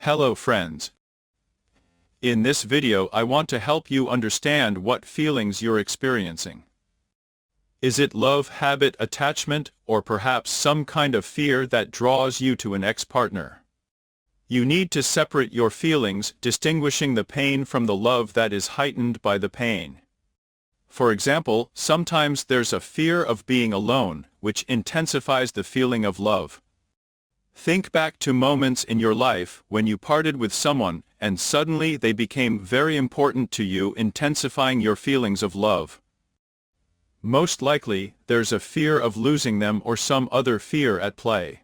Hello friends. In this video I want to help you understand what feelings you're experiencing. Is it love, habit, attachment, or perhaps some kind of fear that draws you to an ex-partner? You need to separate your feelings, distinguishing the pain from the love that is heightened by the pain. For example, sometimes there's a fear of being alone, which intensifies the feeling of love. Think back to moments in your life when you parted with someone and suddenly they became very important to you, intensifying your feelings of love. Most likely, there's a fear of losing them or some other fear at play.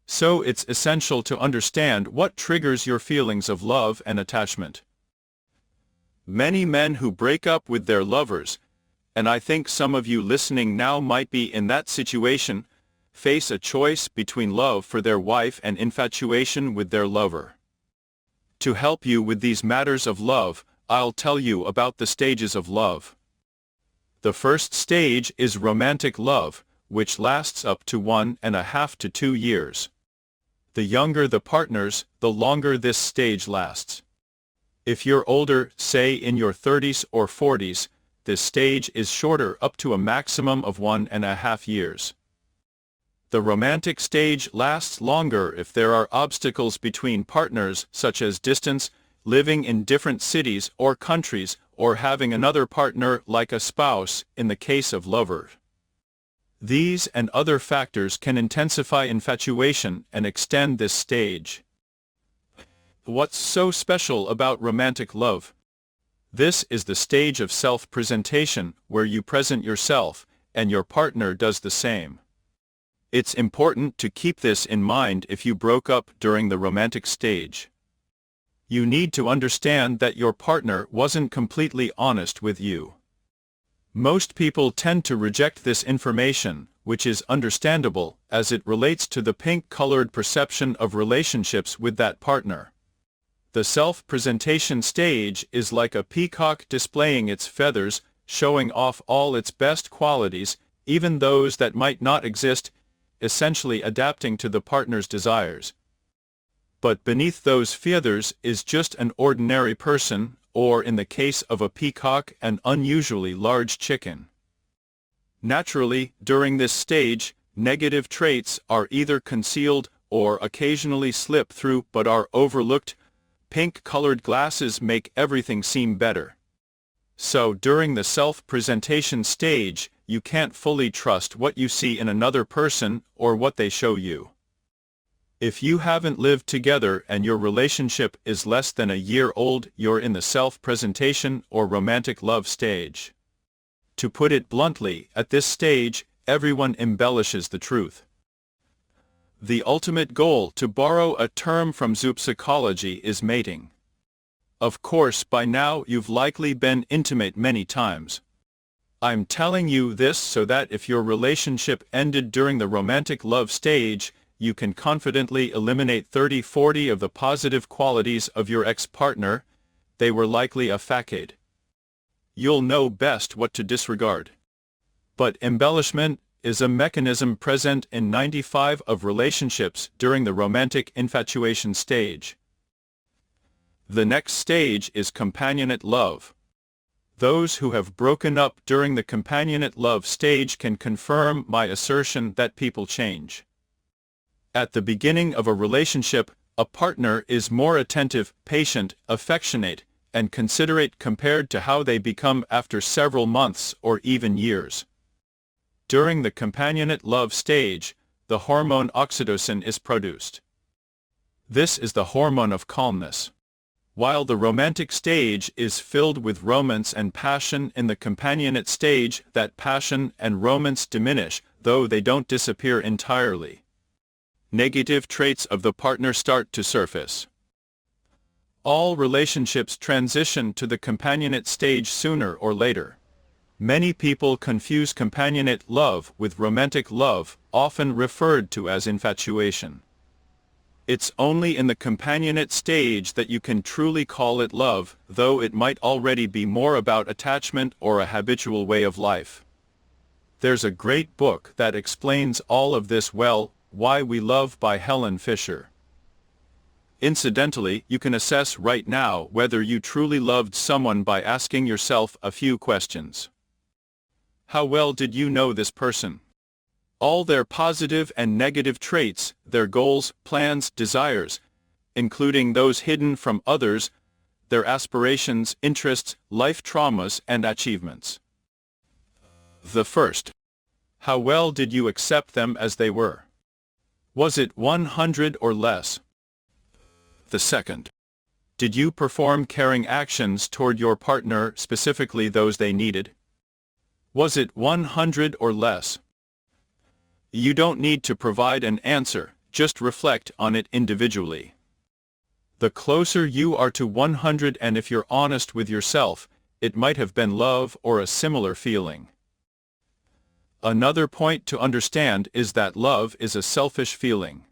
So it's essential to understand what triggers your feelings of love and attachment. Many men who break up with their lovers, and I think some of you listening now might be in that situation, face a choice between love for their wife and infatuation with their lover. To help you with these matters of love, I'll tell you about the stages of love. The first stage is romantic love, which lasts up to 1.5 to 2 years. The younger the partners, the longer this stage lasts. If you're older, say in your 30s or 40s, this stage is shorter, up to a maximum of 1.5 years. The romantic stage lasts longer if there are obstacles between partners, such as distance, living in different cities or countries, or having another partner like a spouse in the case of lovers. These and other factors can intensify infatuation and extend this stage. What's so special about romantic love? This is the stage of self-presentation, where you present yourself, and your partner does the same. It's important to keep this in mind if you broke up during the romantic stage. You need to understand that your partner wasn't completely honest with you. Most people tend to reject this information, which is understandable, as it relates to the pink-colored perception of relationships with that partner. The self-presentation stage is like a peacock displaying its feathers, showing off all its best qualities, even those that might not exist, essentially adapting to the partner's desires. But beneath those feathers is just an ordinary person, or in the case of a peacock, an unusually large chicken. Naturally, during this stage, negative traits are either concealed or occasionally slip through but are overlooked. Pink-colored glasses make everything seem better. So during the self-presentation stage, you can't fully trust what you see in another person or what they show you. If you haven't lived together and your relationship is less than a year old, you're in the self-presentation or romantic love stage. To put it bluntly, at this stage, everyone embellishes the truth. The ultimate goal, to borrow a term from zoopsychology, is mating. Of course, by now you've likely been intimate many times. I'm telling you this so that if your relationship ended during the romantic love stage, you can confidently eliminate 30-40 of the positive qualities of your ex-partner. They were likely a facade. You'll know best what to disregard. But embellishment is a mechanism present in 95% of relationships during the romantic infatuation stage. The next stage is companionate love. Those who have broken up during the companionate love stage can confirm my assertion that people change. At the beginning of a relationship, a partner is more attentive, patient, affectionate, and considerate compared to how they become after several months or even years. During the companionate love stage, the hormone oxytocin is produced. This is the hormone of calmness. While the romantic stage is filled with romance and passion, in the companionate stage that passion and romance diminish, though they don't disappear entirely. Negative traits of the partner start to surface. All relationships transition to the companionate stage sooner or later. Many people confuse companionate love with romantic love, often referred to as infatuation. It's only in the companionate stage that you can truly call it love, though it might already be more about attachment or a habitual way of life. There's a great book that explains all of this well, Why We Love by Helen Fisher. Incidentally, you can assess right now whether you truly loved someone by asking yourself a few questions. How well did you know this person? All their positive and negative traits, their goals, plans, desires, including those hidden from others, their aspirations, interests, life traumas, and achievements. The first. How well did you accept them as they were? Was it 100 or less? The second. Did you perform caring actions toward your partner, specifically those they needed? Was it 100 or less? You don't need to provide an answer, just reflect on it individually. The closer you are to 100, and if you're honest with yourself, it might have been love or a similar feeling. Another point to understand is that love is a selfish feeling.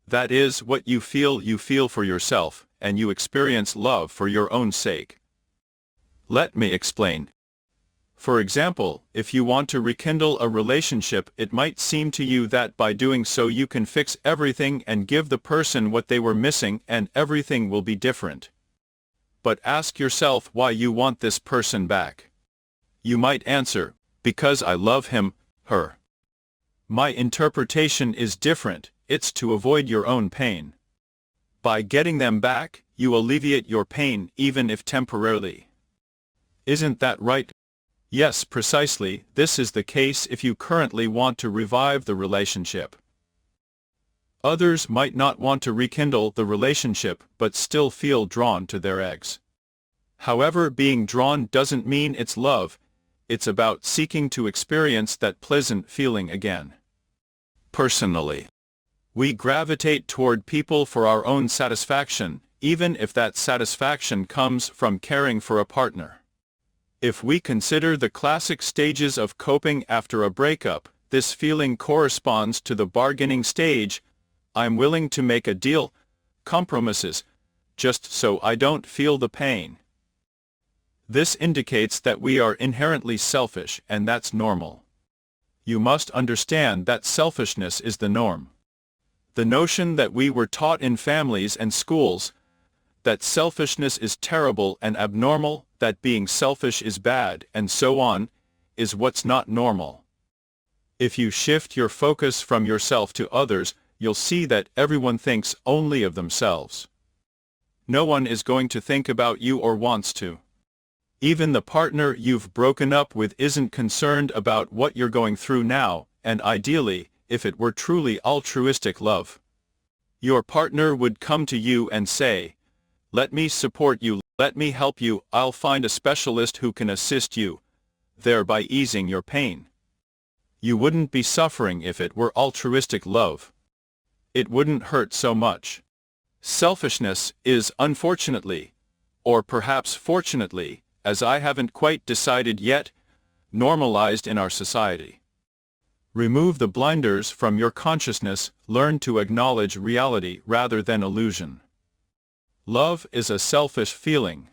That is, what you feel for yourself, and you experience love for your own sake. Let me explain. For example, if you want to rekindle a relationship, it might seem to you that by doing so you can fix everything and give the person what they were missing and everything will be different. But ask yourself why you want this person back. You might answer, because I love him, her. My interpretation is different, it's to avoid your own pain. By getting them back, you alleviate your pain, even if temporarily. Isn't that right? Yes, precisely, this is the case if you currently want to revive the relationship. Others might not want to rekindle the relationship but still feel drawn to their ex. However, being drawn doesn't mean it's love, it's about seeking to experience that pleasant feeling again. Personally, we gravitate toward people for our own satisfaction, even if that satisfaction comes from caring for a partner. If we consider the classic stages of coping after a breakup, this feeling corresponds to the bargaining stage. I'm willing to make a deal, compromises, just so I don't feel the pain. This indicates that we are inherently selfish, and that's normal. You must understand that selfishness is the norm. The notion that we were taught in families and schools, that selfishness is terrible and abnormal, that being selfish is bad, and so on, is what's not normal. If you shift your focus from yourself to others, you'll see that everyone thinks only of themselves. No one is going to think about you or wants to. Even the partner you've broken up with isn't concerned about what you're going through now, and ideally, if it were truly altruistic love, your partner would come to you and say, "Let me support you, let me help you, I'll find a specialist who can assist you," thereby easing your pain. You wouldn't be suffering if it were altruistic love. It wouldn't hurt so much. Selfishness is, unfortunately, or perhaps fortunately, as I haven't quite decided yet, normalized in our society. Remove the blinders from your consciousness, learn to acknowledge reality rather than illusion. Love is a selfish feeling.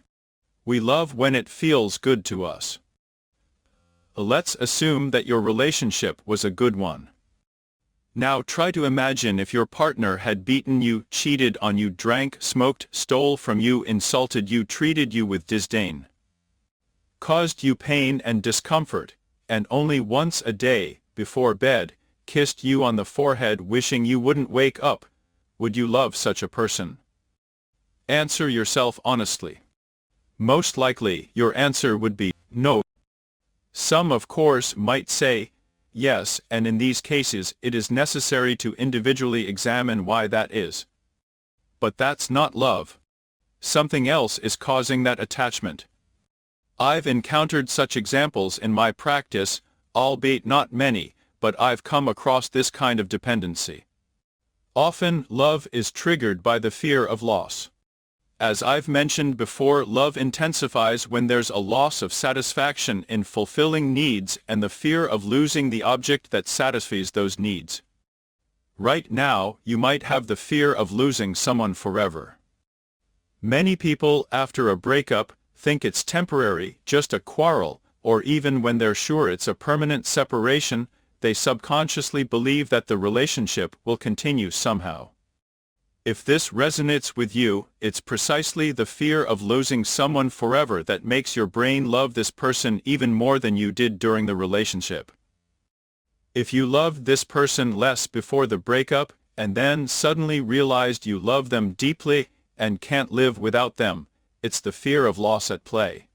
We love when it feels good to us. Let's assume that your relationship was a good one. Now try to imagine if your partner had beaten you, cheated on you, drank, smoked, stole from you, insulted you, treated you with disdain, caused you pain and discomfort, and only once a day, before bed, kissed you on the forehead wishing you wouldn't wake up. Would you love such a person? Answer yourself honestly. Most likely, your answer would be no. Some, of course, might say yes, and in these cases it is necessary to individually examine why that is. But that's not love. Something else is causing that attachment. I've encountered such examples in my practice, albeit not many, but I've come across this kind of dependency. Often, love is triggered by the fear of loss. As I've mentioned before, love intensifies when there's a loss of satisfaction in fulfilling needs and the fear of losing the object that satisfies those needs. Right now, you might have the fear of losing someone forever. Many people, after a breakup, think it's temporary, just a quarrel, or even when they're sure it's a permanent separation, they subconsciously believe that the relationship will continue somehow. If this resonates with you, it's precisely the fear of losing someone forever that makes your brain love this person even more than you did during the relationship. If you loved this person less before the breakup, and then suddenly realized you love them deeply and can't live without them, it's the fear of loss at play.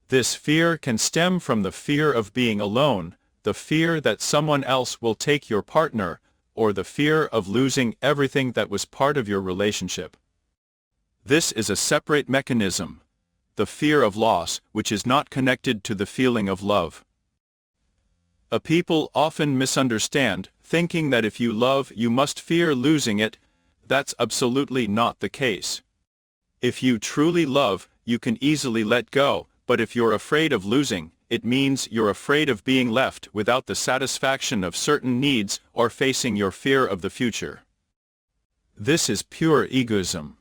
This fear can stem from the fear of being alone, the fear that someone else will take your partner, or the fear of losing everything that was part of your relationship. This is a separate mechanism, the fear of loss, which is not connected to the feeling of love. People often misunderstand, thinking that if you love, you must fear losing it. That's absolutely not the case. If you truly love, you can easily let go, but if you're afraid of losing, it means you're afraid of being left without the satisfaction of certain needs or facing your fear of the future. This is pure egoism.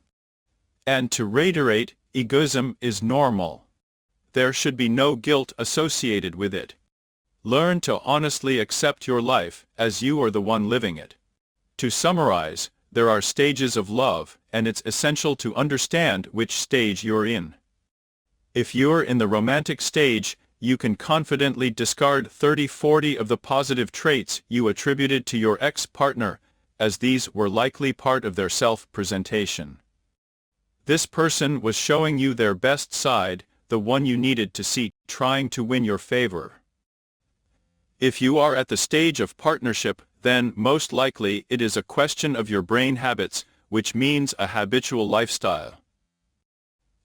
And to reiterate, egoism is normal. There should be no guilt associated with it. Learn to honestly accept your life as you are the one living it. To summarize, there are stages of love, and it's essential to understand which stage you're in. If you're in the romantic stage, you can confidently discard 30-40 of the positive traits you attributed to your ex-partner, as these were likely part of their self-presentation. This person was showing you their best side, the one you needed to see, trying to win your favor. If you are at the stage of partnership, then most likely it is a question of your brain habits, which means a habitual lifestyle.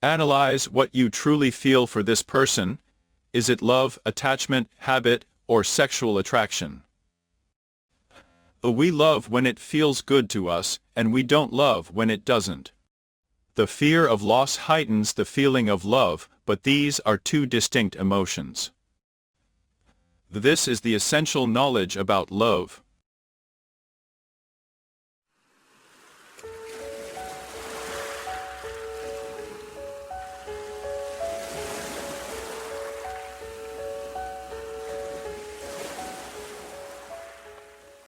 Analyze what you truly feel for this person. Is it love, attachment, habit, or sexual attraction? We love when it feels good to us, and we don't love when it doesn't. The fear of loss heightens the feeling of love, but these are two distinct emotions. This is the essential knowledge about love.